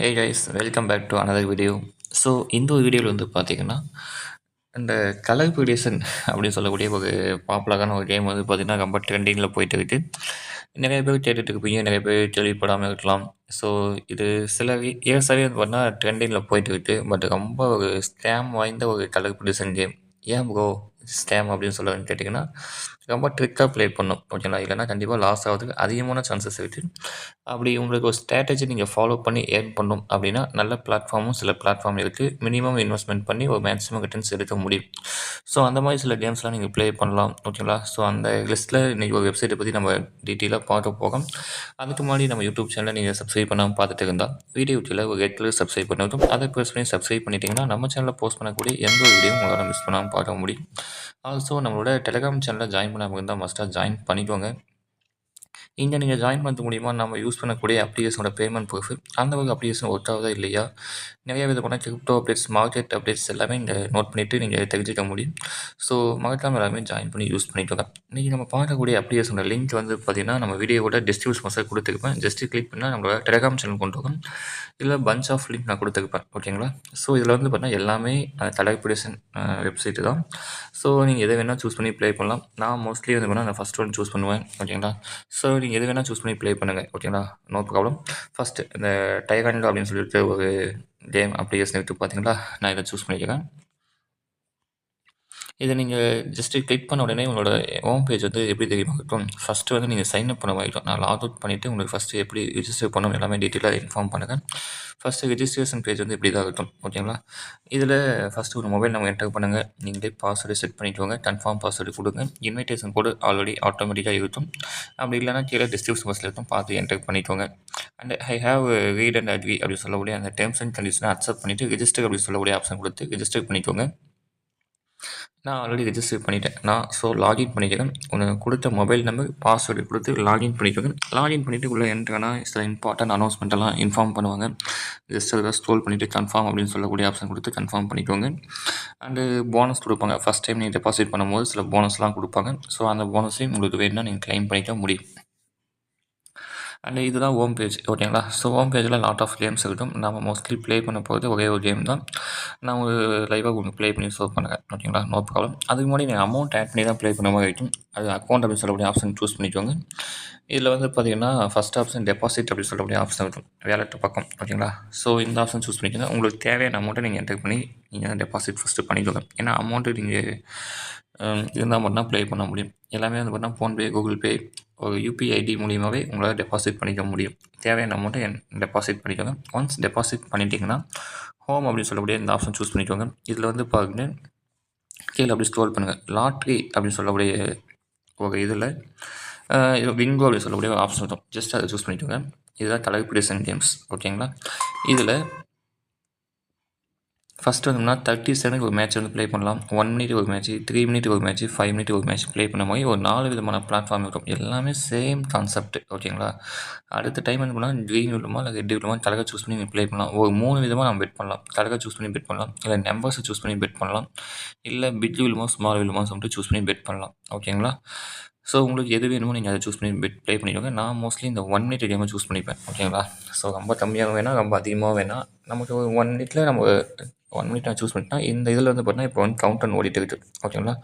Hey guys, welcome back to another video. So இந்த ஒரு வீடியோவில் வந்து பார்த்தீங்கன்னா, இந்த கலர் பிரிடிஷன் அப்படின்னு சொல்லக்கூடிய ஒரு பாப்புலரான ஒரு கேம் வந்து பார்த்தீங்கன்னா, ரொம்ப ட்ரெண்டிங்கில் போயிட்டு இருக்கு. நிறைய பேர் கேட்டுட்டு இருப்பீங்க, நிறைய பேர் கேள்விப்படாமல் இருக்கலாம். ஸோ இது சில இயர்ஸாகவே வந்து பார்த்தீங்கன்னா ட்ரெண்டிங்கில் போயிட்டு இருக்கு. பட் ரொம்ப ஒரு ஸ்கேம் வாய்ந்த ஒரு கலர் பிரிடிஷன் கேம். ஏன் ப்ரோ ஸ்கேம் அப்படின்னு சொல்லுவேன்னு கேட்டிங்கன்னா, ரொம்ப ட்ரிக்காக ப்ளே பண்ணும் ஓகேங்களா? இல்லைன்னா கண்டிப்பாக லாஸ் ஆகிறதுக்கு அதிகமான சான்சஸ் இருக்குது. அப்படி உங்களுக்கு ஒரு ஸ்ட்ராட்டஜி நீங்கள் ஃபாலோ பண்ணி ஏர்ன் பண்ணணும் அப்படின்னா, நல்ல பிளாட்ஃபார்மும் சில பிளாட்ஃபார்ம் இருக்குது. மினிமம் இன்வெஸ்ட்மெண்ட் பண்ணி ஒரு மேக்ஸிமம் ரிட்டர்ன்ஸ் எடுக்க முடியும். ஸோ அந்த மாதிரி சில கேம்ஸ்லாம் நீங்கள் ப்ளே பண்ணலாம் ஓகேங்களா? ஸோ அந்த லிஸ்ட்டில் இன்றைக்கி ஒரு வெப்சைட்டை பற்றி நம்ம டீட்டெயிலாக பார்க்க போகிறோம். அதுக்கு முன்னாடி நம்ம யூடியூப் சேனலை நீங்கள் சப்ஸ்கிரைப் பண்ணாமல் பார்த்துட்டு இருந்தால் வீடியோ கீழே ஒரு ரெட் கலர் சப்ஸ்கிரைப் பண்ணதும் அதை ப்ரெஸ் பண்ணி சப்ஸ்கிரைப் பண்ணிட்டீங்கன்னா நம்ம சேனலில் போஸ்ட் பண்ணக்கூடிய எந்த ஒரு வீடியோவும் உங்களால் மிஸ் பண்ணாமல் பார்க்க முடியும். ஆல்சோ நம்மளோட டெலிகிராம் சேனலில் ஜாயின் பண்ணாமல் இருந்தால் மஸ்ட்டாக ஜாயின் பண்ணிக்கோங்க. இங்கே நீங்கள் ஜாயின் பண்ணுறது மூலிமா நம்ம யூஸ் பண்ணக்கூடிய அப்ளிகேஷனோட பேமெண்ட் ப்ரூஃப் அந்த ஒரு அப்ளிகேஷன் ஒர்க் ஆகுதா இல்லையா, நிறைய விதமான கிரிப்டோ அப்டேட்ஸ், மார்க்கெட் அப்டேட்ஸ் எல்லாமே இங்கே நோட் பண்ணிவிட்டு நீங்கள் தெரிஞ்சுக்க முடியும். ஸோ மறக்காமல் எல்லாமே ஜாயின் பண்ணி யூஸ் பண்ணிக்கோங்க. இன்றைக்கி நம்ம பார்க்கக்கூடிய அப்ளிகேஷனோட லிங்க் வந்து பார்த்திங்கன்னா நம்ம வீடியோவோட டிஸ்கிரிப்ஷன் கொடுத்துருப்பேன். ஜஸ்ட்டு கிளிக் பண்ணால் நம்மளோட டெலிகிராம் சேனல் கொண்டு வரும். இதில் பஞ்ச் ஆஃப் லிங்க் நான் கொடுத்துருப்பேன் ஓகேங்களா? ஸோ இதில் வந்து பார்த்தீங்கன்னா எல்லாமே கலர் பிரிடிஷன் வெப்சைட்டு தான். ஸோ நீங்கள் எதை வேணால் சூஸ் பண்ணி ப்ளே பண்ணலாம். நான் மோஸ்ட்லி வந்து நான் ஃபஸ்ட் ஒன் சூஸ் பண்ணுவேன் ஓகேங்களா? ஸோ நீங்கள் எது வேணால் சூஸ் பண்ணி ப்ளே பண்ணுங்கள் ஓகேங்களா? No problem. ஃபஸ்ட்டு இந்த டைகாண்டோ அப்படின்னு சொல்லிட்டு ஒரு கேம் அப்ளிகேஷன் எடுத்து பார்த்தீங்களா, நான் இதை சூஸ் பண்ணிக்கிறேன். இதை நீங்கள் ஜஸ்ட்டு கிளிக் பண்ண உடனே உங்களோட ஹோம் பேஜ் வந்து எப்படி தெரியுமா இருக்கும்? ஃபஸ்ட்டு வந்து நீங்கள் சைன் அப் பண்ண மாதிரி இருக்கும். நான் லாக் அவுட் பண்ணிவிட்டு உங்களுக்கு ஃபஸ்ட்டு எப்படி ரிஜிஸ்டர் பண்ணணும் எல்லாமே டீட்டெயிலாக இன்ஃபார்ம் பண்ணுங்கள். ஃபஸ்ட்டு ரெஜிஸ்ட்ரேஷன் பேஜ் வந்து இப்படி தான் இருக்கும் ஓகேங்களா? இதில் ஃபஸ்ட்டு ஒரு மொபைல் நம்பர் என்டர் பண்ணுங்கள். நீங்களே பாஸ்வேர்டு செட் பண்ணிக்கோங்க. கன்ஃபார்ம் பாஸ்வேர்டு கொடுங்க. இன்விடேஷன் கோடு ஆல்ரெடி ஆட்டோமேட்டிக்காக இருக்கும். அப்படி இல்லைனா கீழே டிஸ்கிரிப்ஷன் பாக்ஸில் இருக்கும், பார்த்து என்டர் பண்ணிக்கோங்க. And I have read and agree அப்படின்னு சொல்லக்கூடிய அந்த டேர்ம்ஸ் அண்ட் கண்டிஷனை அக்செப்ட் பண்ணிவிட்டு ரிஜிஸ்டர் அப்படின்னு சொல்லக்கூடிய ஆப்ஷன் கொடுத்து ரிஜிஸ்டர் பண்ணிக்கோங்க. நான் ஆல்ரெடி ரெஜிஸ்டர் பண்ணிட்டேன். ஸோ லாகின் பண்ணிக்கிறேன். உனக்கு கொடுத்த மொபைல் நம்பர், பாஸ்வேர்டு கொடுத்து லாகின் பண்ணிக்கோங்க. லாகின் பண்ணிவிட்டு உள்ளே என்ட்ரானா சில இம்பார்ட்டன்ட் அனௌன்ஸ்மெண்ட்டெல்லாம் இன்ஃபார்ம் பண்ணுவாங்க. ஜஸ்ட் அதை ஸ்க்ரோல் பண்ணிவிட்டு கன்ஃபார்ம் அப்படின்னு சொல்லக்கூடிய ஆப்ஷன் கொடுத்து கன்ஃபார்ம் பண்ணிக்கோங்க. அண்டு போனஸ் கொடுப்பாங்க. ஃபஸ்ட் டைம் நீங்கள் டெபாசிட் பண்ணும்போது சில போனஸ்லாம் கொடுப்பாங்க. ஸோ அந்த போனஸையும் உங்களுக்கு வேணும்னா நீங்கள் கிளைம் பண்ணிக்க முடியும். அண்ட் இதுதான் ஹோம் பேஜ் ஓகேங்களா? ஸோ ஹோம் பேஜில் லாட் ஆஃப் கேம்ஸ் இருக்கும். நம்ம மோஸ்ட்லி ப்ளே பண்ண போகிறது ஒரே ஒரு கேம் தான். நான் ஒரு லைவாக உங்களுக்கு ப்ளே பண்ணி ஷோ பண்ணுறேன் ஓகேங்களா? No problem. அதுக்கு முன்னாடி நீங்கள் அமௌண்ட் ஆட் பண்ணி தான் ப்ளே பண்ண மாதிரி இருக்கும். அது அக்கௌண்ட் அப்படின்னு சொல்லக்கூடிய ஆப்ஷன் சூஸ் பண்ணிக்கோங்க. இதில் வந்து பார்த்தீங்கன்னா ஃபஸ்ட் ஆப்ஷன் டெபாசிட் அப்படின்னு சொல்லக்கூடிய ஆப்ஷன் இருக்கும், வேலெட் பக்கம் ஓகேங்களா? ஸோ இந்த ஆப்ஷன் சூஸ் பண்ணிக்கோங்க. உங்களுக்கு தேவையான அமௌண்ட்டை நீங்கள் என்டர் பண்ணி நீங்கள் டெபாசிட் ஃபஸ்ட்டு பண்ணிக்கோங்க. ஏன்னா அமௌண்ட்டு நீங்கள் இருந்தால் மட்டும்தான் ப்ளே பண்ண முடியும். எல்லாமே வந்து பார்த்தீங்கன்னா ஃபோன்பே, கூகுள் பே, ஒரு யூபிஐ ஐடி மூலியமாகவே உங்களால் டெபாசிட் பண்ணிக்க முடியும். தேவையான அமௌண்ட்டை டெபாசிட் பண்ணிக்கோங்க. ஒன்ஸ் டெபாசிட் பண்ணிட்டீங்கன்னா ஹோம் அப்படின்னு சொல்லக்கூடிய இந்த ஆப்ஷன் சூஸ் பண்ணிக்கோங்க. இதில் வந்து பாருங்க, கீழே அப்படி ஸ்க்ரோல் பண்ணுங்கள். லாட்ரி அப்படின்னு சொல்லக்கூடிய ஒரு இதில் விங்கோ அப்படின்னு சொல்லக்கூடிய ஒரு ஆப்ஷன் இருக்கும். ஜஸ்ட் அதை சூஸ் பண்ணிக்கோங்க. இதுதான் கலர் பிரிடிஷன் கேம்ஸ் ஓகேங்களா? இதில் ஃபஸ்ட்டு வந்தோம்னா 30 செகண்ட் ஒரு மேட்ச் வந்து ப்ளே பண்ணலாம். 1 மினிட் ஒரு மேட்ச்சு, 3 மினிட் ஒரு மேட்ச்சு, 5 மினிட் ஒரு மேட்ச் ப்ளே பண்ண மாதிரி ஒரு 4 விதமான பிளாட்ஃபார்ம் இருக்கும். எல்லாமே சேம் கான்செப்ட் ஓகேங்களா? அடுத்த டைம் என்ன பண்ணலாம், க்ரீன் விழுமா இல்லை ரெட் விழுமா கலரை சூஸ் பண்ணி நீங்கள் ப்ளே பண்ணலாம். ஒரு 3 விதமாக நம்ம பெட் பண்ணலாம். கலரை சூஸ் பண்ணி பெட் பண்ணலாம், இல்லை நம்பர்ஸை சூஸ் பண்ணி பெட் பண்ணலாம், இல்லை பிக் விழுமா ஸ்மால் விழுமா சொல்லிட்டு சூஸ் பண்ணி பெட் பண்ணலாம் ஓகேங்களா? ஸோ உங்களுக்கு எது வேணுமோ நீங்கள் அதை சூஸ் பண்ணி பெட் ப்ளே பண்ணிக்கோங்க. நான் மோஸ்ட்லி இந்த 1 மினிட் கேமை சூஸ் பண்ணிப்பேன் ஓகேங்களா? ஸோ ரொம்ப கம்மியாக வேணாம், ரொம்ப அதிகமாக வேணாம். நமக்கு ஒரு 1 மினிட்டில் நம்ம 1 மினிட் நான் சூஸ் பண்ணிட்டேன். இந்த இதில் வந்து பார்த்தீங்கன்னா இப்போ வந்து கவுண்டவுன் ஓடிட்டு இருக்குது ஓகேங்களா?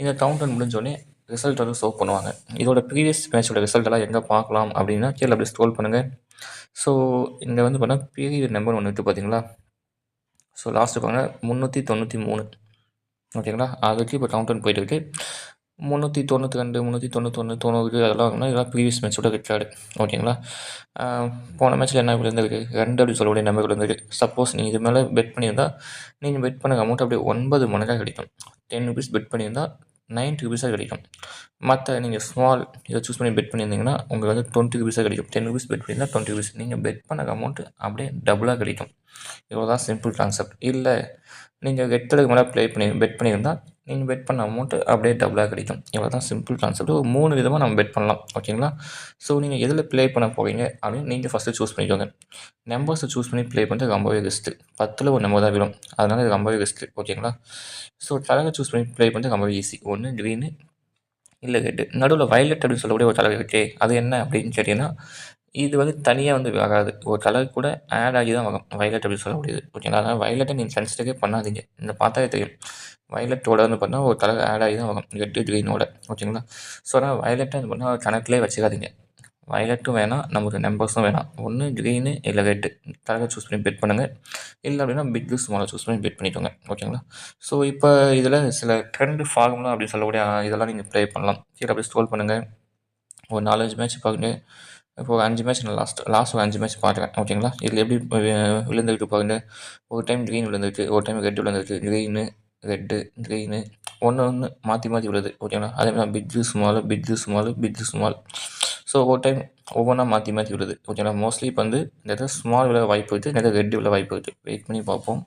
இந்த கவுண்டவுன் முடிஞ்சோடனே ரிசல்ட் வந்து ஷோ பண்ணுவாங்க. இதோட ப்ரீவியஸ் மேட்சோட ரிசல்ட் எல்லாம் எங்கே பார்க்கலாம் அப்படின்னா கீழே அப்படி ஸ்க்ரோல் பண்ணுங்கள். ஸோ இங்கே வந்து பார்த்தீங்கன்னா பீரியட் நம்பர் ஒன்று இருக்குது பார்த்தீங்களா? ஸோ லாஸ்ட்டு பாருங்கள் 393 ஓகேங்களா? அதுக்கு இப்போ கவுண்டவுன் போயிட்டு இருக்குது. 392, 391, 90 அதெல்லாம் வாங்கினா இதெல்லாம் ப்ரீவியஸ் மேட்சோட ரெக்கார்டு ஓகேங்களா? போன மேட்ச்சில் என்ன விழுந்திருக்கு, 2 அப்படி சொல்லக்கூடிய நம்பர் விழுந்திருக்கு. சப்போஸ் நீங்கள் இது மேலே பெட் பண்ணியிருந்தால் நீங்கள் பெட் பண்ண அமௌண்ட் அப்படியே 9 மடங்காக கிடைக்கும். 10 ருபீஸ் பெட் பண்ணியிருந்தால் 90 ருபீஸாக கிடைக்கும். மற்ற நீங்கள் ஸ்மால் இதை சூஸ் பண்ணி பெட் பண்ணியிருந்தீங்கன்னா உங்களுக்கு வந்து 20 ருபீஸாக கிடைக்கும். 10 ருபீஸ் பெட் பண்ணியிருந்தால் 20 ருபீஸ். நீங்கள் பெட் பண்ண அமௌண்ட்டு அப்படியே டபுளாக கிடைக்கும். இவ்வளோ தான் சிம்பிள் கான்செப்ட். இல்லை நீங்கள் ரெட் கலருக்கு மேலே பெட் பண்ணியிருந்தால் நீங்கள் பெட் பண்ண அமௌண்ட்டு அப்படியே டபுளாக கிடைக்கும். இவ்வளோ தான் சிம்பிள் கான்செப்ட். ஒரு 3 விதமாக நம்ம பெட் பண்ணலாம் ஓகேங்களா? ஸோ நீங்கள் எதில் ப்ளே பண்ண போகிறீங்க அப்படின்னு நீங்கள் ஃபஸ்ட்டு சூஸ் பண்ணிக்கோங்க. நம்பர்ஸை சூஸ் பண்ணி ப்ளே பண்ணுறது ரொம்பவே ரிஸ்க்கு. 10ல் ஒரு நம்பர் தான் விழும். அதனால் இது ரொம்பவே ரிஸ்க்கு ஓகேங்களா? ஸோ கலரை சூஸ் பண்ணி ப்ளே பண்ணுறது ரொம்பவே ஈஸி. ஒன்று க்ரீனு, இல்லை ரெட்டு. நடுவில் வயலட் அப்படின்னு சொல்லக்கூடிய ஒரு கலர் இருக்கே, அது என்ன அப்படின்னு கேட்டிங்கன்னா இது வந்து தனியா வந்து வராது. ஒரு கலர் கூட ஆட் ஆகி தான் வரும். வயலட் அப்படின்னு சொல்ல முடியாது. ஓகேங்களா? அதனால வயலட்ட நீங்க கன்சிடரே பண்ணாதீங்க. இந்த பார்த்தாலே தெரியும். வயலட்டோட வந்து பார்த்தீங்கன்னா, ஒரு கலர் ஆட் ஆகி தான் வரும். ரெட்டு, கிரீனோட. ஓகேங்களா? ஸோ, அதனால வயலட்ட வந்து பார்த்தீங்கன்னா கணக்கிலே வச்சுக்காதீங்க. வயலட்டும் வேணாம், நமக்கு நம்பர்ஸும் வேணாம். ஒண்ணு கிரீனு இல்ல ரெட்டு. கலர சூஸ் பண்ணி பெட் பண்ணுங்க. இல்ல அப்படின்னா பிக், ஸ்மால சூஸ் பண்ணி பெட் பண்ணிக்கோங்க. ஓகேங்களா? ஸோ, இப்ப இதில சில ட்ரெண்ட் ஃபார்முலா அப்படின்னு சொல்லக்கூடிய இதெல்லாம் நீங்க ப்ளே பண்ணலாம். கீழ அப்படியே ஸ்க்ரோல் பண்ணுங்க. ஒரு 4, 5 மேட்ச் பார்த்துட்டு, இப்போ ஒரு 5 மேட்ச் நான் லாஸ்ட் ஒரு 5 மேட்ச் பார்க்குறேன். ஓகேங்களா? இதில எப்படி விழுந்துருக்கு பாருங்க. ஒரு டைம் கிரீன் விழுந்திருக்கு, ஒரு டைம் ரெட் விழுந்திருக்கு. கிரீனு, ரெட்டு, கிரீனு ஒண்ணு ஒண்ணு மாத்தி மாத்தி விழுது. ஓகேங்களா? அதேமாரி பிக்கு, ஸ்மாலு, பிக்கு, ஸ்மாலு, பிக்கு, ஸ்மால். ஸோ, ஒரு டைம் ஒவ்வொன்றா மாத்தி மாத்தி விழுது. ஓகேங்களா? மோஸ்ட்லி இப்போ வந்து இந்த இடத்துல ஸ்மால் விழ வாய்ப்பு இருக்கு. இந்த இடத்துல ரெட் விழ வாய்ப்பு இருக்கு. வெயிட் பண்ணி பார்ப்போம்.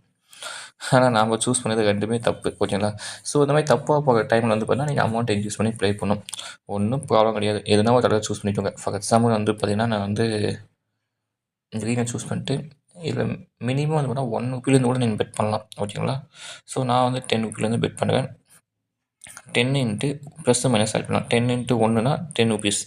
ஆனா நாம சூஸ் பண்ணது 2மே தப்பு. ஓகேங்களா? ஸோ, இந்த மாரி தப்பா போகிற டைம்ல வந்து பார்த்தீங்கன்னா, நீங்க அமௌண்ட் இன்க்ரீஸ் பண்ணி ப்ளே பண்ணணும். ஒண்ணும் ப்ராப்ளம் கிடையாது. எதுனா ஒரு கலர் சூஸ் பண்ணிக்கோங்க. ஃபார் எக்ஸாம்பிள் வந்து பார்த்தீங்கன்னா, நான் வந்து கிரீனை சூஸ் பண்ணிட்டு, இதில் மினிமம் வந்து பார்த்தீங்கன்னா 1 ருப்பிலேருந்து கூட நீங்கள் பெட் பண்ணலாம். ஓகேங்களா? ஸோ, நான் வந்து 10 ருப்பிலேருந்து பெட் பண்ணுவேன். 10 இன்ட்டு ப்ளஸ் மைனஸ் ஆட் பண்ணலாம். 10 இன்ட்டு 1னா 10 ருபீஸ்.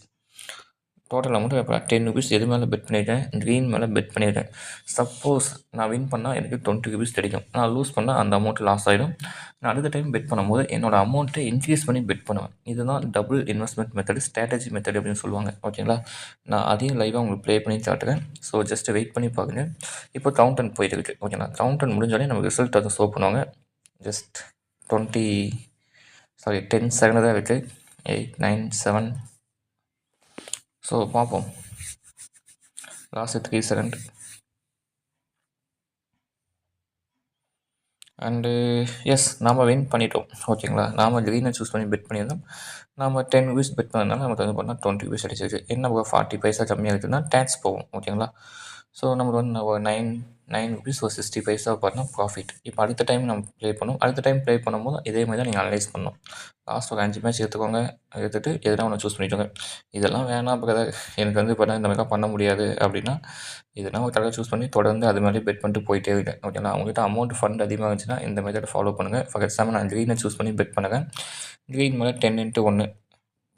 டோட்டல் அமௌண்ட் இப்போ 10 ருபீஸ் எது மேலே பெட் பண்ணியிருக்கேன்? கிரீன் மேலே பெட் பண்ணியிருக்கேன். சப்போஸ் நான் வின் பண்ணால் எனக்கு 20 ருபீஸ் கிடைக்கும். நான் லூஸ் பண்ணால் அந்த அமௌண்ட் லாஸ் ஆகிடும். நான் அடுத்த டைம் பெட் பண்ணும்போது என்னோடய அமௌண்ட்டை இன்க்ரீஸ் பண்ணி பெட் பண்ணுவேன். இதுதான் double investment method, strategy method அப்படின்னு சொல்லுவாங்க. ஓகேங்களா? நான் அதையும் லைவாக உங்களுக்கு ப்ளே பண்ணி காட்டுறேன். ஸோ, ஜஸ்ட் வெயிட் பண்ணி பாருங்க. இப்போ கவுண்டன் போயிட்டு இருக்கு. ஓகேங்களா? கவுண்டன் முடிஞ்சாலே நமக்கு ரிசல்ட் அதை ஷோ பண்ணுவாங்க. ஜஸ்ட் 20 10 செகண்ட் தான் இருக்குது. 8, 9, 7. ஸோ, பார்ப்போம். Last 3 second. அண்டு எஸ், நாம் வின் பண்ணிட்டோம். ஓகேங்களா? நாம் கிரீனை சூஸ் பண்ணி பெட் பண்ணியிருந்தோம். நாம் 10 ருபீஸ் பெட் பண்ணதுனால நமக்கு வந்து பார்த்தீங்கன்னா 20 ருபீஸ் அடிச்சிருக்கு. என்ன ஒரு 40 பைசா கம்மியாக இருக்குதுன்னா டேக்ஸ் போகும். ஓகேங்களா? ஸோ, நமக்கு வந்து ஒரு 9 ருபீஸ் ஒரு 60 பைசா பார்த்தீங்கன்னா ப்ராஃபிட். இப்போ அடுத்த டைம் நம்ம ப்ளே பண்ணுவோம். அடுத்த டைம் ப்ளே பண்ணும்போது இதே மாதிரி தான் நீங்கள் அனலைஸ் பண்ணணும். லாஸ்ட் ஒரு 5 மேட்ச் எடுத்துக்கோங்க. எடுத்துகிட்டு எதுனா ஒன்று சூஸ் பண்ணிக்கோங்க. இதெல்லாம் வேணாம் பிரதர், எனக்கு வந்து பார்த்தீங்கன்னா இந்த மாதிரிலாம் பண்ண முடியாது அப்படின்னா, இதெல்லாம் ஒரு கலர் சூஸ் பண்ணி தொடர்ந்து அது மேலே பெட் பண்ணிட்டு போயிட்டே இருக்கேன். ஓகேங்களா? உங்கள்கிட்ட அமௌண்ட் ஃபண்ட் அதிகமாக இருந்துச்சுன்னா இந்த மெத்தட் ஃபாலோ பண்ணுங்கள். ஃபார் எக்ஸாம்பிள் நான் க்ரீனை சூஸ் பண்ணி பெட் பண்ணுங்கள். க்ரீன் மேலே 10 இன்ட்டு 1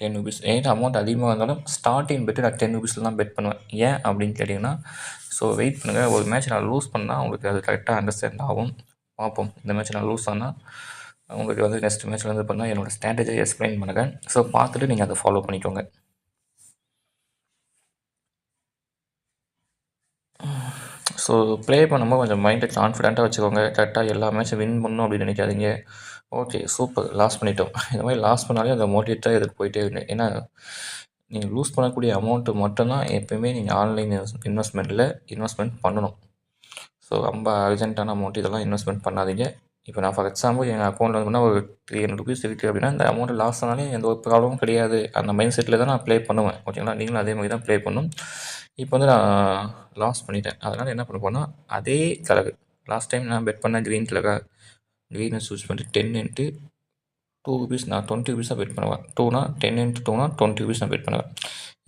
10 ருபீஸ். என்கிட்ட அமௌண்ட் அதிகமாக இருந்தாலும் ஸ்டார்டிங் பெட்டு நான் 10 ருபீஸில் தான் பெட் பண்ணுவேன். ஏன் அப்படின்னு கேட்டிங்கன்னா, ஸோ வெயிட் பண்ணுங்கள். ஒரு மேட்ச் நான் லூஸ் பண்ணால் உங்களுக்கு அது கரெக்டாக அண்டர்ஸ்டாண்ட் ஆகும். பார்ப்போம். இந்த மேட்ச் நான் லூஸ் ஆனால் உங்களுக்கு வந்து நெக்ஸ்ட் மேட்ச்சில் வந்து பார்த்தீங்கன்னா என்னோடய ஸ்ட்ராட்டஜியை எக்ஸ்பிளைன் பண்ணுங்கள். ஸோ, பார்த்துட்டு நீங்கள் அதை ஃபாலோ பண்ணிக்கோங்க. ஸோ, ப்ளே பண்ணும்போது கொஞ்சம் மைண்டை கான்ஃபிடென்ட்டாக வச்சுக்கோங்க. கரெக்டாக எல்லா மேட்சும் வின் பண்ணணும் அப்படின்னு நினைக்காதீங்க. ஓகே, சூப்பர், லாஸ் பண்ணிட்டோம். இந்த மாதிரி லாஸ் பண்ணாலே அந்த மோட்டிவேட்டாக எதுக்கு போயிட்டே இருங்க. ஏன்னா நீங்கள் லூஸ் பண்ணக்கூடிய அமௌண்ட்டு மட்டும்தான் எப்போயுமே நீங்கள் ஆன்லைன் இன்வெஸ்ட்மெண்ட்டில் இன்வெஸ்ட்மெண்ட் பண்ணணும். ஸோ, ரொம்ப அர்ஜென்ட்டான அமௌண்ட் இதெல்லாம் இன்வெஸ்ட்மெண்ட் பண்ணாதீங்க. இப்போ நான் ஃபார் எக்ஸாம்பிள் என் அக்கௌண்ட்டில் வந்து ஒரு 300 ருபீஸ் இருக்குது அப்படின்னா, இந்த அமௌண்ட் லாஸ் ஆனாலே எந்த ஒரு ப்ராப்ளமும் கிடையாது. அந்த மைண்ட் செட்டில் தான் நான் ப்ளே பண்ணுவேன். ஓகேங்களா? நீங்களும் அதே மாதிரி தான் ப்ளே பண்ணணும். இப்போ வந்து நான் லாஸ் பண்ணிட்டேன். அதனால் என்ன பண்ண போறேன்னா, அதே கலரு லாஸ்ட் டைம் நான் பெட் பண்ண க்ரீன் கலரா, க்ரீனை சூஸ் பண்ணிட்டு 10 இன்ட்டு 2 ருபீஸ் நான் 20 ருபீஸாக பெட் பண்ணுவேன். 2னா 10 இன்ட்டு 2னா 20 ருபீஸ் நான் பெட் பண்ணுவேன்.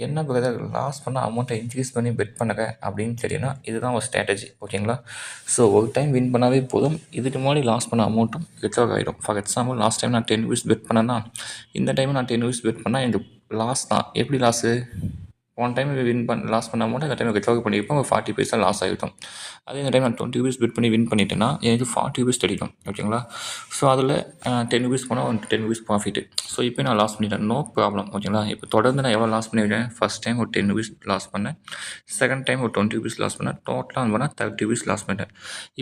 என்ன பிரதர் லாஸ் பண்ண அமௌண்ட்டை இன்க்ரீஸ் பண்ணி பெட் பண்ணுங்க அப்படின்னு கேட்டிங்கன்னா, இதுதான் ஒரு ஸ்ட்ராட்டஜி. ஓகேங்களா? ஸோ, ஒரு டைம் வின் பண்ணாவே போதும். இதுக்கு முன்னாடி லாஸ் பண்ண அமௌண்ட்டும் ரிகவர் ஆகிடும். ஃபார் எக்ஸாம்பிள் லாஸ்ட் டைம் நான் 10 ருபீஸ் பெட் பண்ணேன்னா, இந்த டைம் நான் 10 ருபீஸ் பெட் பண்ணால் எனக்கு லாஸ் தான். எப்படி லாஸு? போன டைம் லாஸ் பண்ண அமௌண்ட் இந்த டைம் ரிகவர் பண்ணியிருப்போம். ஒரு 40 பைசா லாஸ் ஆகிருக்கும். அதே இந்த டைம் நான் 20 ருபீஸ் பெட் பண்ணி வின் பண்ணிட்டேன்னா, எனக்கு 40 ருபீஸ் கிடைக்கும். ஓகேங்களா? ஸோ, அதில் 10 ருபீஸ் போனால் ஒரு 10 ருபீஸ் ப்ராஃபிட்டு. ஸோ, இப்போ நான் லாஸ் பண்ணிட்டேன். No problem. ஓகேங்களா? இப்போ தொடர்ந்து நான் எவ்வளோ லாஸ் பண்ணியிருக்கேன்? ஃபஸ்ட் டைம் ஒரு 10 ருபீஸ் லாஸ் பண்ணேன். செகண்ட் டைம் ஒரு 20 ருபீஸ் லாஸ் பண்ணேன். டோட்டலாக வந்து 30 ருபீஸ் லாஸ் பண்ணிட்டேன்.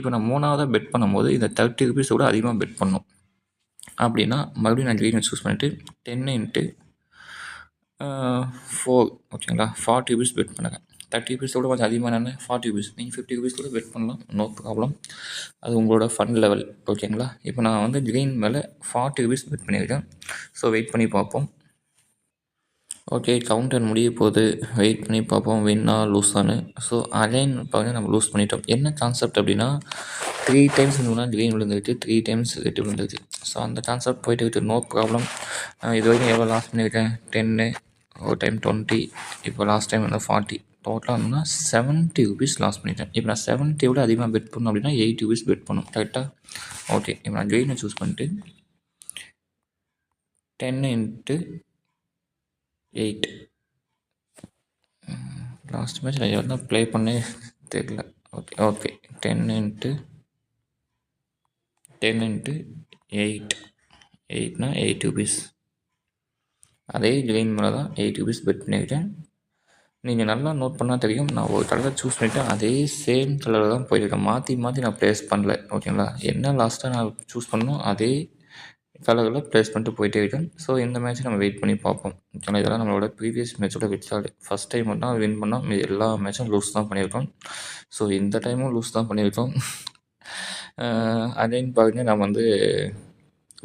இப்போ நான் 3ஆவதாக பெட் பண்ணும்போது இந்த 30 ருபீஸை விட அதிகமாக பெட் பண்ணணும். அப்படின்னா மறுபடியும் நான் க்ரீனை சூஸ் பண்ணிவிட்டு 10 இன்ட்டு 4 ஓகேங்களா? 40 ருபீஸ் பெட் பண்ணுங்க. 30 ருபீஸோட கொஞ்சம் அதிகமாக நான் 40 ருபீஸ். நீங்கள் 50 ருபீஸ் கூட பெட் பண்ணலாம். No problem. அது உங்களோட ஃபண்ட் லெவல். ஓகேங்களா? இப்போ நான் வந்து க்ரீன் மேலே 40 ருபீஸ் பெட் பண்ணியிருக்கேன். ஸோ, வெயிட் பண்ணி பார்ப்போம். ஓகே, கவுண்டர் முடிய போகுது. வெயிட் பண்ணி பார்ப்போம் வின்னா லூஸானு. ஸோ, அகைன் பாருங்க நம்ம லூஸ் பண்ணிட்டோம். என்ன கான்செப்ட் அப்படின்னா 3 டைம்ஸ் முன்னாடி க்ரீன் விழுந்துருச்சு, 3 டைம்ஸ் ரெட் விழுந்துருச்சு. ஸோ, அந்த கான்செப்ட் போயிட்டு இருக்குது. No problem. இது வரைக்கும் எவ்வளோ லாஸ் பண்ணியிருக்கேன்? 10 ஒரு டைம் 20, இப்போ லாஸ்ட் டைம் வந்து 40. டோட்டலாக வந்தோம்னா 70 ருபீஸ் லாஸ் பண்ணிட்டேன். இப்போ நான் 70 விட அதிகமாக பெட் பண்ணணும் அப்படின்னா 80 ருபீஸ் பெட் பண்ணணும். கரெக்டாக? ஓகே, இப்போ நான் க்ரீனை சூஸ் பண்ணிட்டு 10 இன்ட்டு 8 லாஸ்ட் மேட்ச் நான் எவ்வளோ ப்ளே பண்ணே தெரியல. Okay 10 × 8 8 rupees. அதே கிரீன் மேலே தான் 8 ருபீஸ் பெட் பண்ணியிருக்கேன். நீங்கள் நல்லா நோட் பண்ணால் தெரியும், நான் ஒரு கலரை சூஸ் பண்ணிவிட்டு அதே சேம் கலரில் தான் போயிருக்கேன். மாற்றி நான் ப்ளேஸ் பண்ணல. ஓகேங்களா, என்ன லாஸ்ட்டாக நான் சூஸ் பண்ணணும் அதே கலரில் ப்ளேஸ் பண்ணிட்டு போயிட்டே இருக்கேன். ஸோ இந்த மேட்ச்சை நம்ம வெயிட் பண்ணி பார்ப்போம். ஓகேங்களா, இதெல்லாம் நம்மளோட ப்ரீவியஸ் மேட்சோட ரிசல்ட். ஃபஸ்ட் டைம் மட்டும் வின் பண்ணால் மீதி எல்லா மேட்சும் லூஸ் தான் பண்ணியிருக்கோம். ஸோ இந்த டைமும் லூஸ் தான் பண்ணியிருக்கோம். அகைன் பாருங்க, நம்ம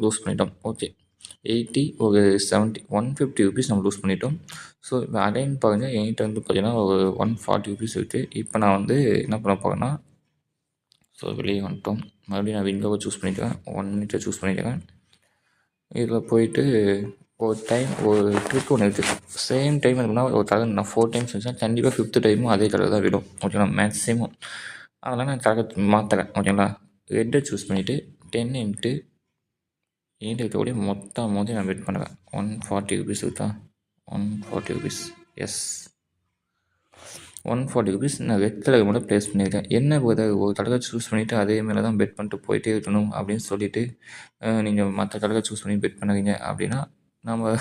லூஸ் பண்ணிட்டோம். ஓகே 80 ஒரு 70 150 ருபீஸ் நம்ம லூஸ் பண்ணிட்டோம். ஸோ இப்போ அகைன் பாருங்கள், என்கிட்ட பார்த்தீங்கன்னா ஒரு 140 ருபீஸ் இருக்குது. இப்போ நான் என்ன பண்ண போகிறேன்னா, ஸோ வெளியே வந்துட்டோம். மறுபடியும் நான் விண்டோவை சூஸ் பண்ணிக்கிறேன். 1 மினிட்டை சூஸ் பண்ணிக்கிறேன். இதில் போயிட்டு ஒரு ட்ரிக் ஒன்று இருக்குது. சேம் டைம் இருக்குன்னா ஒரு கலர் நான் 4 டைம்ஸ் வச்சேன், கண்டிப்பாக 5th டைமும் அதே கலர் தான் விடும். ஓகேங்களா, மேக்ஸிமம். அதெல்லாம் நான் கலர் மாற்றுறேன். ஓகேங்களா, ரெட்டை சூஸ் பண்ணிவிட்டு 10 × இருக்கக்கூடிய மொத்த அமௌண்ட்டையும் நான் வெயிட் பண்ணுவேன். 140 ருபீஸ் இருக்கா, 140 ருபீஸ். எஸ், 140 ருபீஸ் நான் ரெட் கலர் மட்டும் ப்ளேஸ் பண்ணியிருக்கேன். என்ன ஒரு கலரை சூஸ் பண்ணிவிட்டு அதே மேலே தான் பெட் பண்ணிட்டு போயிட்டே இருக்கணும் அப்படின்னு சொல்லிவிட்டு நீங்கள் மற்ற கலரை சூஸ் பண்ணி பெட் பண்ணுறீங்க அப்படின்னா நம்ம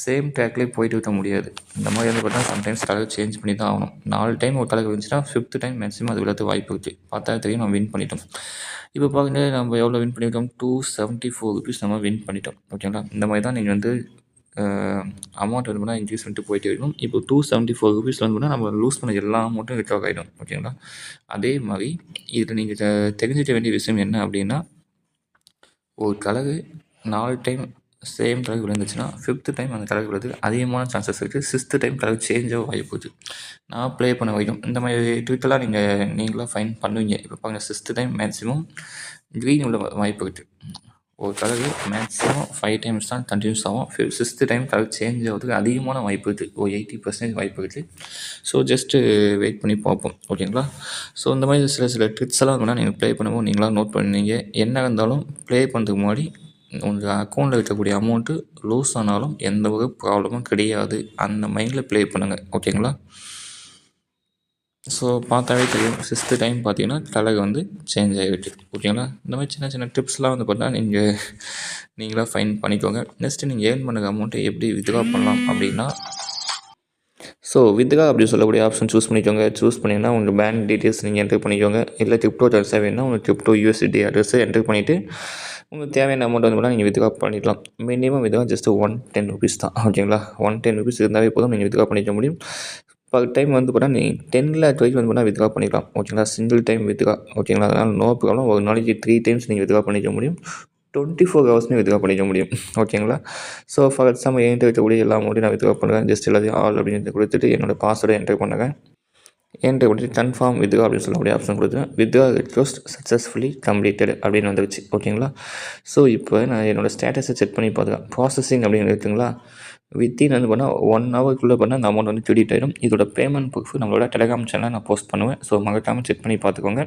சேம் ட்ராக்லேயே போயிட்டு இருக்க முடியாது. இந்த மாதிரி பார்த்தா சம்டைம்ஸ் கலர் சேஞ்ச் பண்ணி தான் ஆகணும். 4 டைம் ஒரு கலர் இருந்துச்சுன்னா 5th டைம் மேக்ஸிமம் அது விழாத்து வாய்ப்பு இருக்குது. பார்த்தா தெரியும் நம்ம வின் பண்ணிட்டோம். இப்போ பார்க்குறது நம்ம எவ்வளோ வின் பண்ணியிருக்கோம், 274 ருபீஸ் நம்ம வின் பண்ணிட்டோம். ஓகேங்களா, இந்த மாதிரி தான் நீங்கள் அமௌண்ட் பண்ணால் இன்க்ரீஸ் பண்ணிட்டு போயிட்டே இருக்கும். இப்போ 274 ருபீஸ் பண்ணால் நம்ம லூஸ் பண்ண எல்லா அமௌண்ட்டும் ரிகவர் ஆகிடும். ஓகேங்களா, அதே மாதிரி இதில் நீங்கள் தெரிஞ்சுக்க வேண்டிய விஷயம் என்ன அப்படின்னா, ஒரு கலரு 4 டைம் சேம் கலர் விழுந்துச்சுன்னா 5th டைம் அந்த கலர் விழுது அதிகமான சான்சஸ் இருக்குது. 6th டைம் கலர் சேஞ்சாக வாய்ப்பு இருக்குது. நான் ப்ளே பண்ண வைக்கும் இந்த மாதிரி ட்விட்டெல்லாம் நீங்களாக ஃபைன் பண்ணுவீங்க. இப்போ பாருங்கள், 6th டைம் மேக்ஸிமம் க்ரீன் உள்ள வாய்ப்பு இருக்குது. ஒரு கலர் மேக்ஸிமம் 5 டைம்ஸ் தான் கண்டினியூஸ் ஆகும். 6th டைம் கலர் சேஞ்ச் ஆகிறதுக்கு அதிகமான வாய்ப்பு இருக்குது. ஒரு 80% வாய்ப்பு இருக்குது. ஸோ ஜஸ்ட்டு வெயிட் பண்ணி பார்ப்போம். ஓகேங்களா, ஸோ இந்த மாதிரி சில ட்ரிக்ஸ் எல்லாம் வேணால் நீங்கள் ப்ளே பண்ணும்போது நீங்களாம் நோட் பண்ணீங்க. என்ன இருந்தாலும் ப்ளே பண்ணுறதுக்கு முன்னாடி உங்கள் அக்கௌண்ட்டில் இருக்கக்கூடிய அமௌண்ட்டு லூஸ் ஆனாலும் எந்த ஒரு ப்ராப்ளமும் கிடையாது. அந்த மைண்டில் ப்ளே பண்ணுங்கள். ஓகேங்களா, ஸோ பார்த்தாவே தெரியும் 6th டைம் பார்த்தீங்கன்னா கலர் சேஞ்ச் ஆகிருக்கு. ஓகேங்களா, இந்த மாதிரி சின்ன டிப்ஸ்லாம் பார்த்தா நீங்களாக ஃபைன் பண்ணிக்கோங்க. நெக்ஸ்ட்டு நீங்கள் ஏர்ன் பண்ணுற அமௌண்ட்டை எப்படி வித்ட்ரா பண்ணலாம் அப்படின்னா, ஸோ வித்ட்ரா அப்படின்னு சொல்லக்கூடிய ஆப்ஷன் சூஸ் பண்ணிக்கோங்க. சூஸ் பண்ணிங்கன்னா உங்கள் பேங்க் டீட்டெயில்ஸ் நீங்கள் என்ட்ரு பண்ணிக்கோங்க. இல்லை கிரிப்டோ ட்ரான்ஸ்ஃபர் வேணுன்னா உங்கள் கிரிப்டோ USD அட்ரஸை என்ட்ரு பண்ணிவிட்டு உங்களுக்கு தேவையான அமௌண்ட் கூட நீங்கள் வித்ட்ரா பண்ணிக்கலாம். மினிமம் வித்ட்ரா ஜஸ்ட்டு 110 ருபீஸ் தான். ஓகேங்களா, 110 ருபீஸ் இருந்தாவே போதும், நீங்கள் வித்ட்ரா பண்ணிக்க முடியும். பர் டைம் பார்த்தா நீங்கள் 10 lakh வரைக்கும் பார்த்தா வித்ட்ரா பண்ணிக்கலாம். ஓகேங்களா, சிங்கிள் டைம் வித்ட்ரா. ஓகேங்களா, அதனால் நோ ப்ராப்ளம். ஒரு நாளைக்கு 3 டைம்ஸ் நீங்கள் வித்ட்ரா பண்ணிக்க முடியும். 24 ஹவர்ஸ்னு வித்ட்ரா பண்ணிக்க முடியும். ஓகேங்களா, ஸோ ஃபார் எக்ஸாம்பிள் என்கிட்ட இருக்கக்கூடிய எல்லா அமௌண்ட்டையும் நான் வித்ட்ரா பண்ணுவேன். ஜஸ்ட் எல்லாத்தையும் ஆல் அப்படின்னு கொடுத்துட்டு என்னோடய பாஸ்வேர்டை என்டர் பண்ணுங்கள். என்ட்ரு பண்ணிட்டு கன்ஃபார்ம் வித்ட்ரா அப்படின்னு சொல்லக்கூடிய ஆப்ஷன் கொடுத்துருவேன். வித்ட்ரா ரிக்வெஸ்ட் சக்ஸஸ்ஃபுல்லி கம்ப்ளீட்டட் அப்படின்னு வந்துருச்சு. ஓகேங்களா, ஸோ இப்போ நான் என்னோடய ஸ்டேட்டஸை செக் பண்ணி பார்த்துக்கேன். ப்ராசஸிங் அப்படின்னு இருக்குங்களா, வித்தின் பண்ணால் 1 ஹவருக்குள்ளே பண்ணால் அந்த அமௌண்ட் கிரெடிட் ஆகிடும். இதோட பேமெண்ட் ப்ரூஃப் நம்மளோட டெலிகிராம் சேனலில் நான் போஸ்ட் பண்ணுவேன். ஸோ மறக்காமல் செக் பண்ணி பார்த்துக்கோங்க.